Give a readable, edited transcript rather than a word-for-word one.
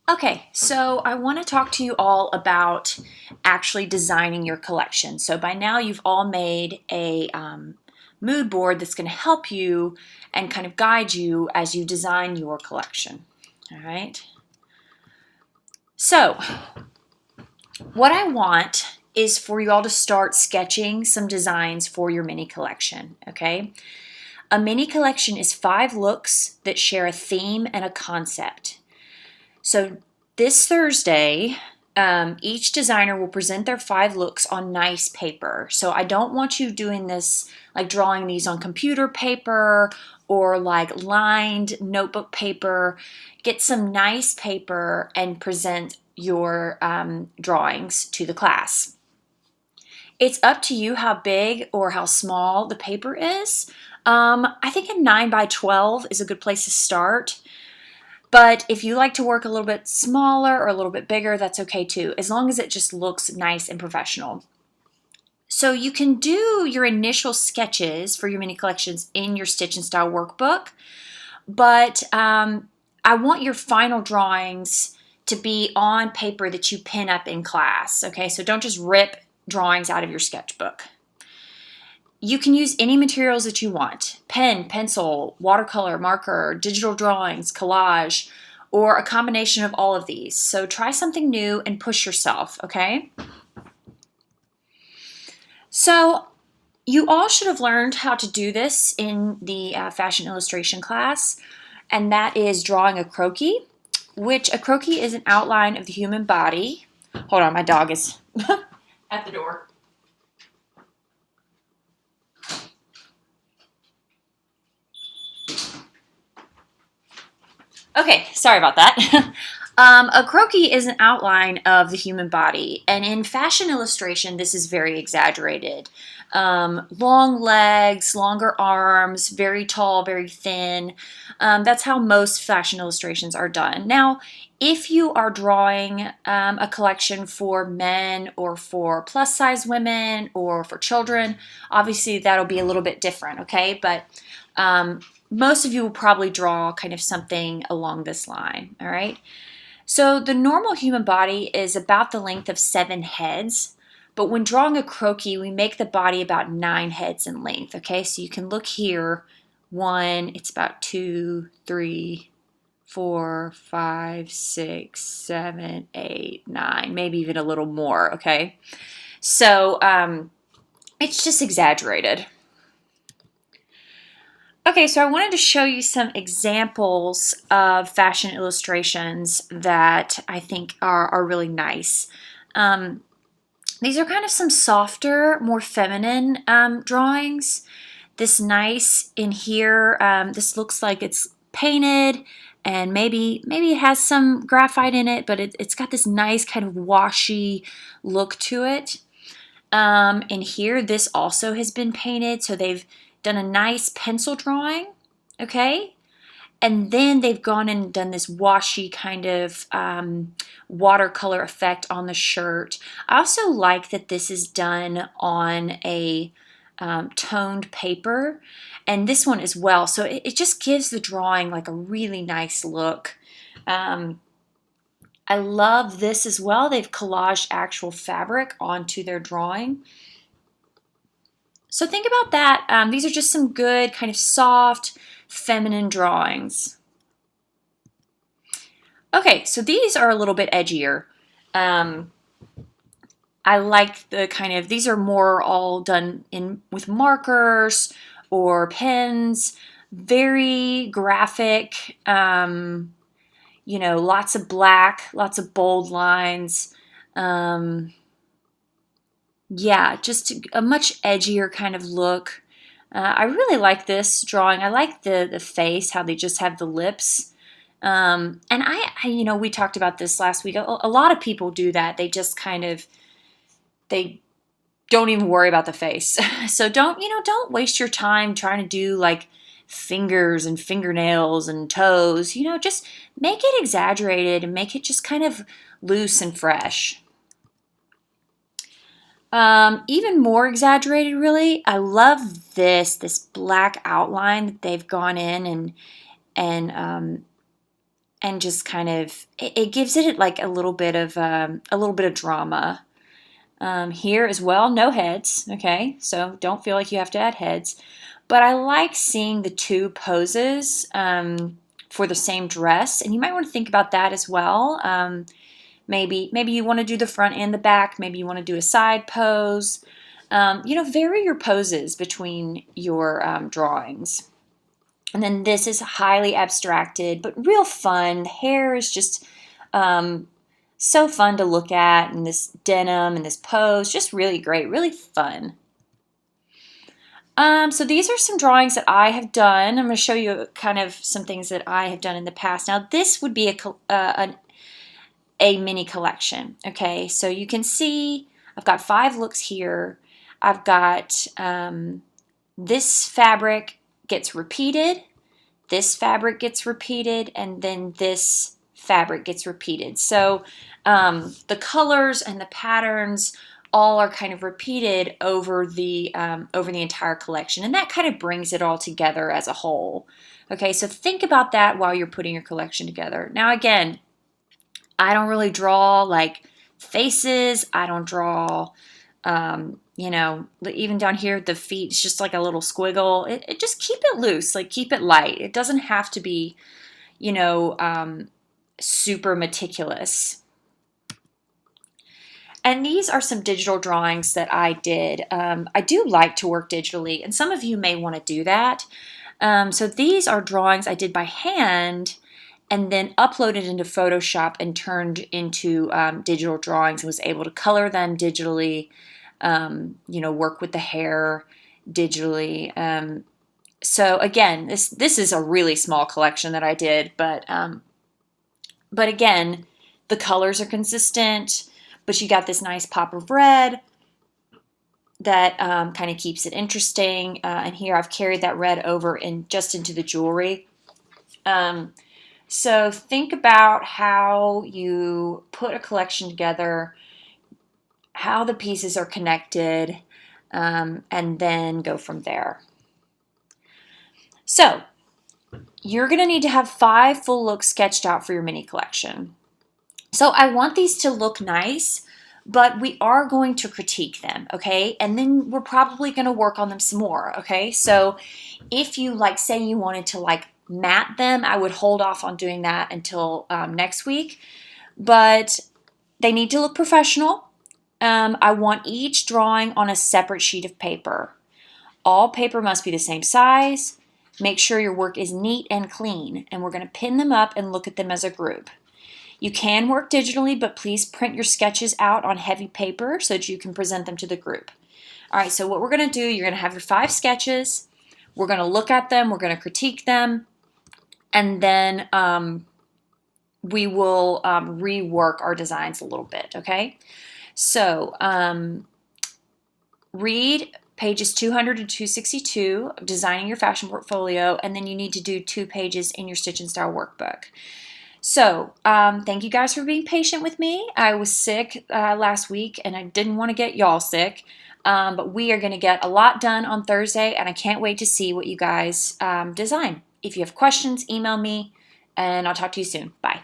Okay, so I want to talk to you all about actually designing your collection. So by now you've all made a mood board that's going to help you and kind of guide you as you design your collection. All right. So what I want is for you all to start sketching some designs for your mini collection. Okay. A mini collection is 5 looks that share a theme and a concept. So this Thursday, each designer will present their 5 looks on nice paper. So I don't want you doing this, like drawing these on computer paper or like lined notebook paper. Get some nice paper and present your drawings to the class. It's up to you how big or how small the paper is. I think a 9 by 12 is a good place to start. But if you like to work a little bit smaller or a little bit bigger, that's okay too, as long as it just looks nice and professional. So you can do your initial sketches for your mini collections in your Stitch and Style workbook, but I want your final drawings to be on paper that you pin up in class, okay? So don't just rip drawings out of your sketchbook. You can use any materials that you want: pen, pencil, watercolor, marker, digital drawings, collage, or a combination of all of these. So try something new and push yourself, okay? So you all should have learned how to do this in the fashion illustration class, and that is drawing a croquis, which a croquis is an outline of the human body. Hold on, my dog is at the door. Okay, sorry about that. A croquis is an outline of the human body, and in fashion illustration, this is very exaggerated. Long legs, longer arms, very tall, very thin. That's how most fashion illustrations are done. Now, if you are drawing a collection for men or for plus size women or for children, obviously that'll be a little bit different, okay? But most of you will probably draw kind of something along this line, all right? So the normal human body is about the length of 7 heads, but when drawing a croquis, we make the body about 9 heads in length, okay? So you can look here, 1, it's about 2, 3, 4, 5, 6, 7, 8, 9, maybe even a little more, okay? So it's just exaggerated. Okay, so I wanted to show you some examples of fashion illustrations that I think are really nice. These are kind of some softer, more feminine drawings. This nice in here, this looks like it's painted and maybe it has some graphite in it, but it's got this nice kind of washy look to it. In here, this also has been painted, so they've done a nice pencil drawing, okay? And then they've gone and done this washy kind of watercolor effect on the shirt. I also like that this is done on a toned paper, and this one as well. So it just gives the drawing like a really nice look. I love this as well. They've collaged actual fabric onto their drawing. So think about that. These are just some good kind of soft, feminine drawings. Okay, so these are a little bit edgier. I like the kind of, these are more all done in with markers or pens, very graphic, you know, lots of black, lots of bold lines. Yeah, just a much edgier kind of look. I really like this drawing. I like the face, how they just have the lips. And you know, we talked about this last week. A lot of people do that. They just kind of, they don't even worry about the face. So don't waste your time trying to do like fingers and fingernails and toes. You know, just make it exaggerated and make it just kind of loose and fresh. Even more exaggerated, really. I love this black outline that they've gone in and and just kind of, it gives it like a little bit of drama. Here as well, no heads, okay? So don't feel like you have to add heads. But I like seeing the two poses for the same dress, and you might want to think about that as well. Maybe you want to do the front and the back. Maybe you want to do a side pose. Vary your poses between your drawings. And then this is highly abstracted, but real fun. The hair is just so fun to look at, and this denim and this pose, just really great, really fun. So these are some drawings that I have done. I'm going to show you kind of some things that I have done in the past. Now this would be a mini collection, okay? So you can see I've got 5 looks here. I've got this fabric gets repeated, this fabric gets repeated, and then this fabric gets repeated. So the colors and the patterns all are kind of repeated over the entire collection, and that kind of brings it all together as a whole. Okay, so think about that while you're putting your collection together. Now again, I don't really draw like faces. I don't draw, even down here the feet, it's just like a little squiggle. It just keep it loose, like keep it light. It doesn't have to be, super meticulous. And these are some digital drawings that I did. I do like to work digitally, and some of you may want to do that. So these are drawings I did by hand and then uploaded into Photoshop and turned into digital drawings and was able to color them digitally, work with the hair digitally. So again, this is a really small collection that I did, but again, the colors are consistent, but you got this nice pop of red that kind of keeps it interesting. And here I've carried that red over just into the jewelry. So think about how you put a collection together, how the pieces are connected, and then go from there. So you're going to need to have 5 full looks sketched out for your mini collection. So I want these to look nice, but we are going to critique them, okay? And then we're probably going to work on them some more, okay? So if you say you wanted to matte them, I would hold off on doing that until next week. But they need to look professional. I want each drawing on a separate sheet of paper. All paper must be the same size. Make sure your work is neat and clean, and we're going to pin them up and look at them as a group. You can work digitally, but please print your sketches out on heavy paper so that you can present them to the group. All right, so what we're going to do, you're going to have your 5 sketches. We're going to look at them. We're going to critique them. And then we will rework our designs a little bit, okay? So read pages 200 to 262 of Designing Your Fashion Portfolio, and then you need to do 2 pages in your Stitch and Style workbook. So thank you guys for being patient with me. I was sick last week, and I didn't want to get y'all sick, but we are going to get a lot done on Thursday, and I can't wait to see what you guys design. If you have questions, email me, and I'll talk to you soon. Bye.